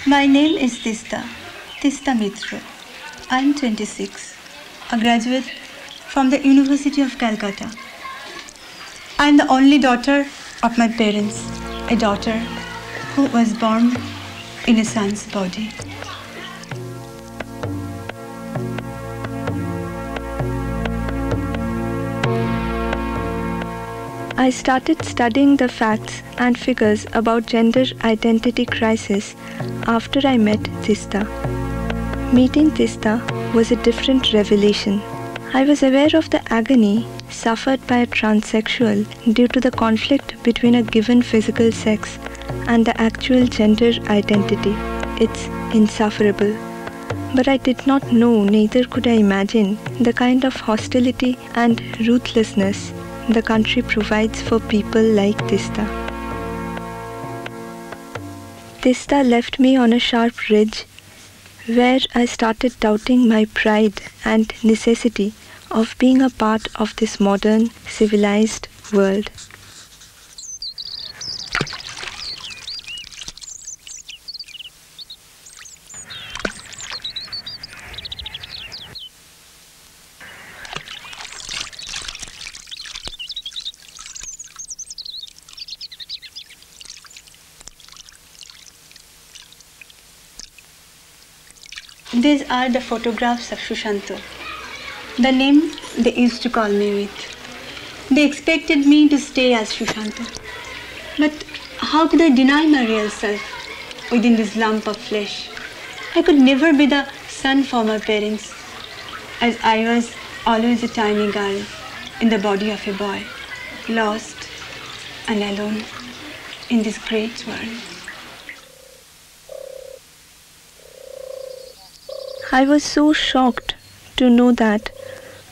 My name is Tista Mitra. I am 26, a graduate from the University of Calcutta. I am the only daughter of my parents, a daughter who was born in a son's body. I started studying the facts and figures about gender identity crisis after I met Tista. Meeting Tista was a different revelation. I was aware of the agony suffered by a transsexual due to the conflict between a given physical sex and the actual gender identity. It's insufferable. But I did not know, neither could I imagine, the kind of hostility and ruthlessness the country provides for people like Tista. Tista left me on a sharp ridge where I started doubting my pride and necessity of being a part of this modern, civilized world. These are the photographs of Shushanto, the name they used to call me with. They expected me to stay as Shushanto. But how could I deny my real self within this lump of flesh? I could never be the son for my parents, as I was always a tiny girl in the body of a boy, lost and alone in this great world. I was so shocked to know that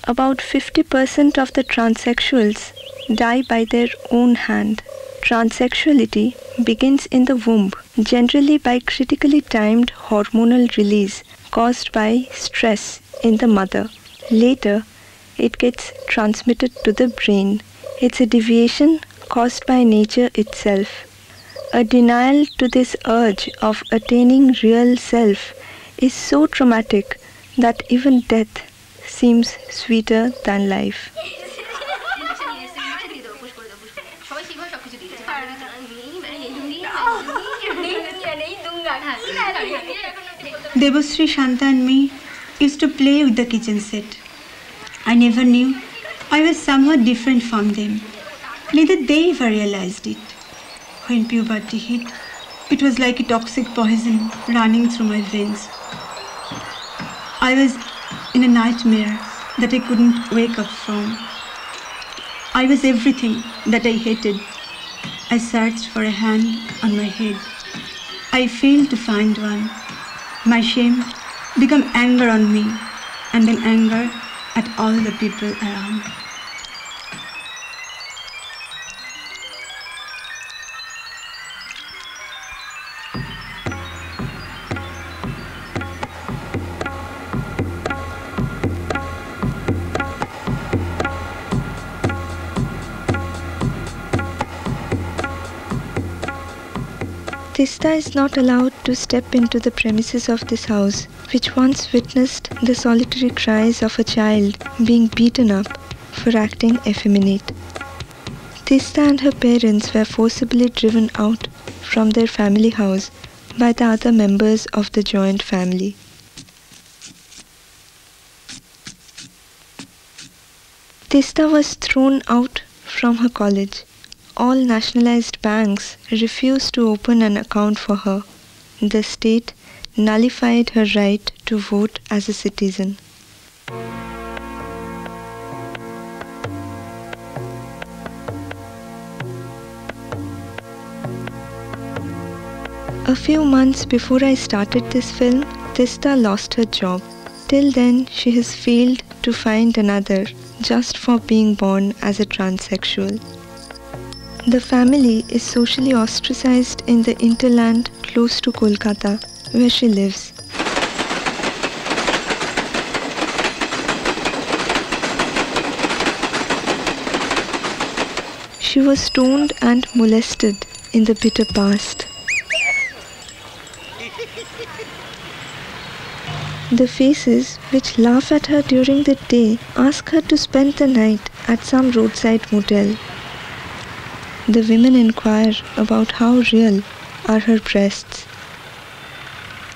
about 50% of the transsexuals die by their own hand. Transsexuality begins in the womb, generally by critically timed hormonal release caused by stress in the mother. Later, it gets transmitted to the brain. It's a deviation caused by nature itself. A denial to this urge of attaining real self is so traumatic that even death seems sweeter than life. Debasri, Shanta and me used to play with the kitchen set. I never knew I was somewhat different from them. Neither they ever realized it. When puberty hit, it was like a toxic poison running through my veins. I was in a nightmare that I couldn't wake up from. I was everything that I hated. I searched for a hand on my head. I failed to find one. My shame became anger on me, and then anger at all the people around. Tista is not allowed to step into the premises of this house, which once witnessed the solitary cries of a child being beaten up for acting effeminate. Tista and her parents were forcibly driven out from their family house by the other members of the joint family. Tista was thrown out from her college. All nationalized banks refused to open an account for her. The state nullified her right to vote as a citizen. A few months before I started this film, Tista lost her job. Till then, she has failed to find another just for being born as a transsexual. The family is socially ostracized in the hinterland close to Kolkata, where she lives. She was stoned and molested in the bitter past. The faces which laugh at her during the day ask her to spend the night at some roadside motel. The women inquire about how real are her breasts.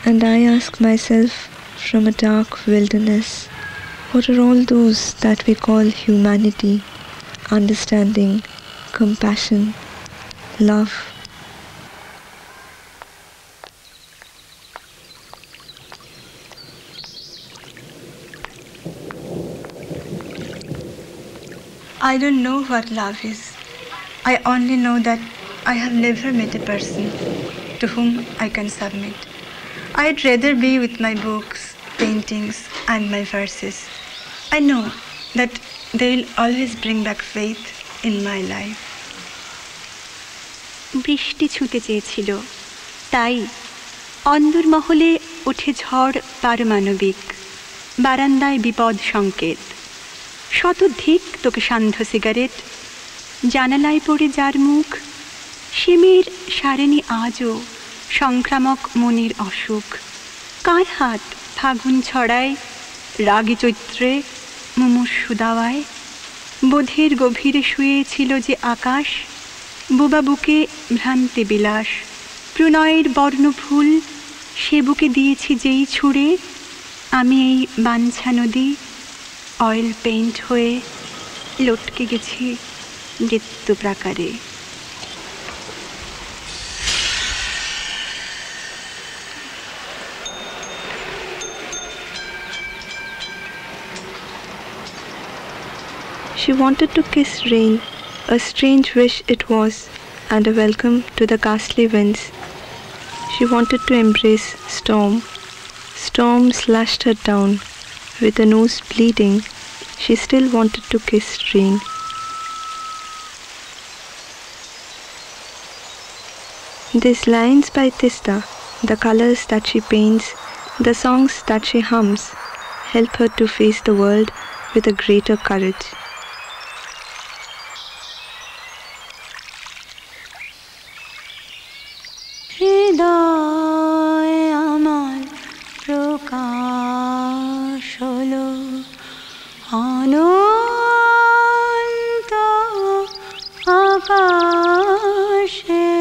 And I ask myself from a dark wilderness, what are all those that we call humanity, understanding, compassion, love? I don't know what love is. I only know that I have never met a person to whom I can submit. I'd rather be with my books, paintings, and my verses. I know that they will always bring back faith in my life. বৃষ্টি ছুঁতে চেয়েছিল, তাই অন্দরমহলে ওঠে ঝড় পারমাণবিক, বারান্দায় বিপদ সংকেত, শতধিক তোকে সান্ধ্য সিগারেট, জানালায় পড়ে যার মুখ, সে মেয়ের সারেনি আজও সংক্রামক মনের অসুখ। কার হাত ফাগুন ছড়ায় রাগী চৈত্রে মুমূর্ষু দাওয়ায়, বোধের গভীরে শুয়েছিল যে আকাশ, বোবা বুকে ভ্রান্তি বিলাস, প্রণয়ের বর্ণফুল সে বুকে দিয়েছি যেই ছুঁড়ে, আমি এই বাঞ্ছা নদী অয়েল পেইন্ট হয়ে লটকে গেছি মৃত্যু প্রাকারে। She wanted to kiss rain, a strange wish it was, and a welcome to the ghastly winds. She wanted to embrace storm. Storm slashed her down. With her nose bleeding, she still wanted to kiss rain. These lines by Tista, the colors that she paints, the songs that she hums, help her to face the world with a greater courage. হৃদয় আমার প্রকাশ হলো অনন্ত আকাশে,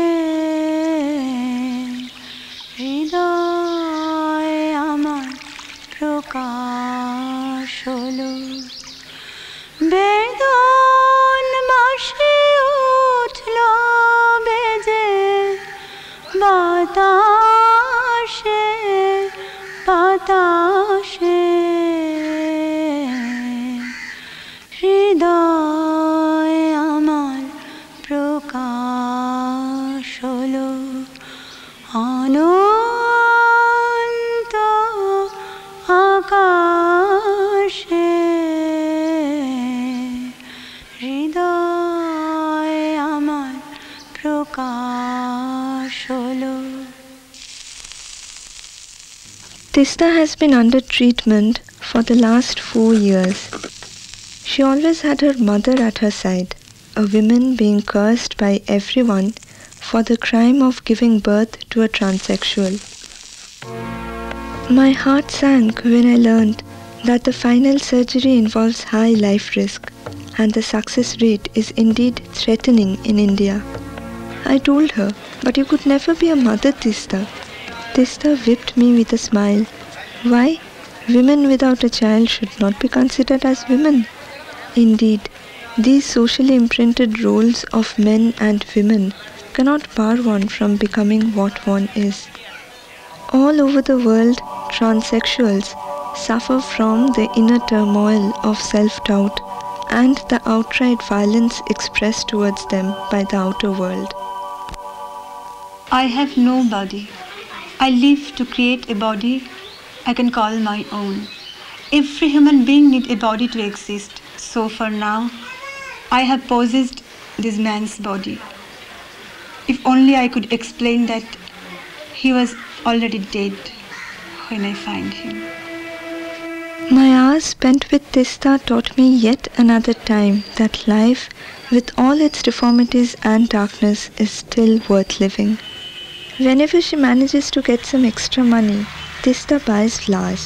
হৃদয় আমার প্রকাশ হলো বেদন বাসে উঠল বেজে বাতাসে বাতাসে, হৃদয় আমার প্রকাশ হলো অনন্ত আকাশে, হৃদয় আমার প্রকাশ হলো। Tista has been under treatment for the last 4 years. She always had her mother at her side, a woman being cursed by everyone for the crime of giving birth to a transsexual. My heart sank when I learned that the final surgery involves high life risk and the success rate is indeed threatening in India. I told her, but you could never be a mother, Tista. Tista whipped me with a smile. Why? Women without a child should not be considered as women. Indeed, these socially imprinted roles of men and women cannot bar one from becoming what one is. All over the world, transsexuals suffer from the inner turmoil of self-doubt and the outright violence expressed towards them by the outer world. I have no body. I live to create a body I can call my own. Every human being needs a body to exist. So for now, I have possessed this man's body. If only I could explain that he was already dead when I find him. My hours spent with Tista taught me yet another time that life, with all its deformities and darkness, is still worth living. Whenever she manages to get some extra money, Tista buys flowers.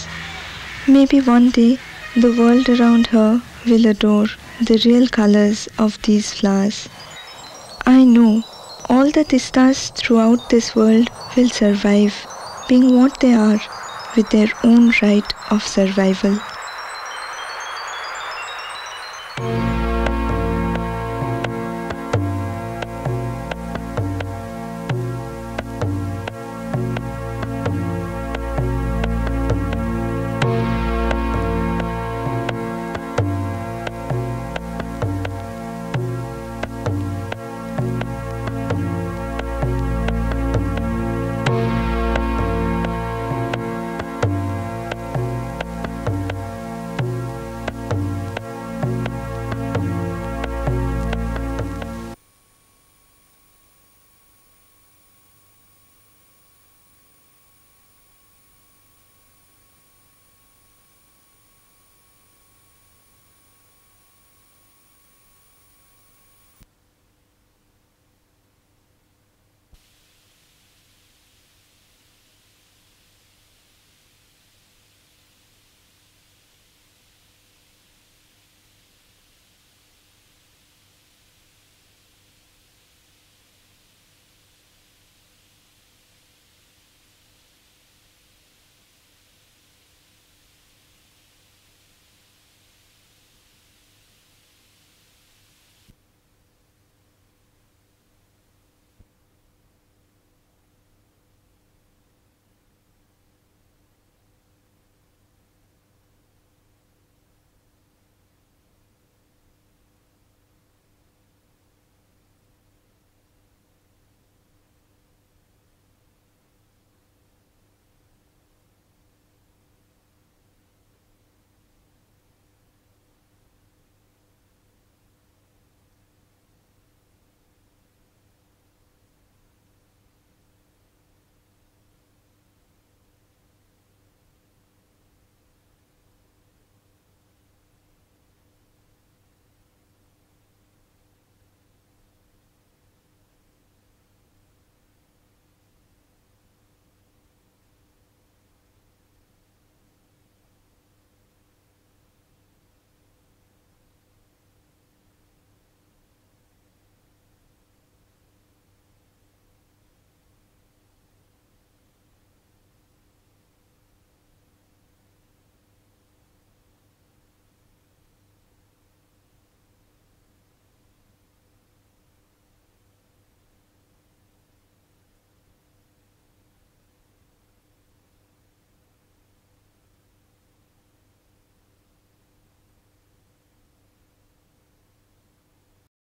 Maybe one day the world around her will adore the real colors of these flowers. I know all the tistas throughout this world will survive, being what they are, with their own right of survival.